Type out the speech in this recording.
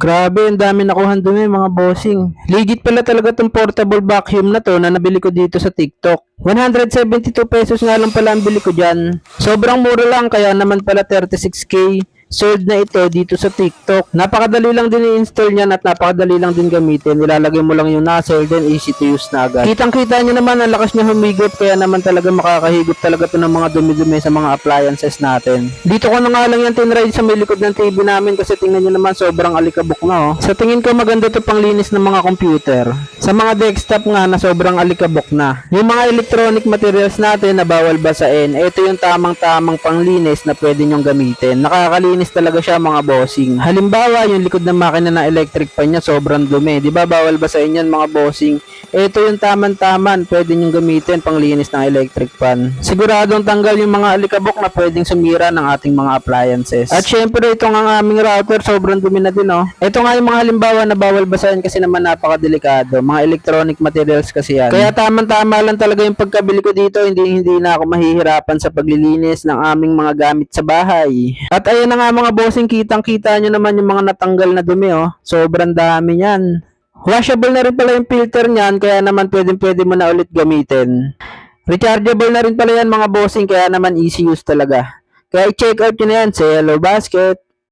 Grabe, ang dami nakuhan dumi mga bossing. Legit pala talaga tong portable vacuum na to na nabili ko dito sa TikTok. 172 pesos nga lang pala ang bili ko dyan. Sobrang mura lang kaya naman pala 36k. Sold na ito dito sa TikTok. Napakadali lang din i-install niyan at napakadali lang din gamitin. Nilalagay mo lang yung nozzle then easy to use na agad. Kitang-kita niyo naman ang lakas niya humigop kaya naman talaga makakahigop talaga to ng mga dumi-dumi sa mga appliances natin. Dito ko na nga lang yan tinride sa may likod ng TV namin kasi tingnan niyo naman sobrang alikabok na oh. Sa tingin ko maganda to pang linis ng mga computer. Sa mga desktop nga na sobrang alikabok na. Yung mga electronic materials natin na bawal basain, ito yung tamang-tamang panglinis na pwede nyong gamitin. Nakakalinis talaga siya mga bossing. Halimbawa, yung likod ng makina na electric pan niya sobrang dumi. Di ba bawal basahin yan mga bossing? Ito yung taman-taman, pwede nyong gamitin panglinis ng electric pan. Siguradong tanggal yung mga alikabok na pwedeng sumira ng ating mga appliances. At syempre, ito nga ang aming router, sobrang dumi na din oh. Ito nga yung mga halimbawa na bawal basahin kasi naman napakadelikado. Mga electronic materials kasi yan. Kaya tamang-tama lang talaga yung pagkabili ko dito, hindi na ako mahihirapan sa paglilinis ng aming mga gamit sa bahay. At ayun na nga mga bossing, kitang-kita nyo naman yung mga natanggal na dumi oh. Sobrang dami yan. Washable na rin pala yung filter niyan kaya naman pwede mo na ulit gamitin. Rechargeable na rin pala yan mga bossing kaya naman easy use talaga. Kaya i-check out nyo na yan sa Yellow Basket.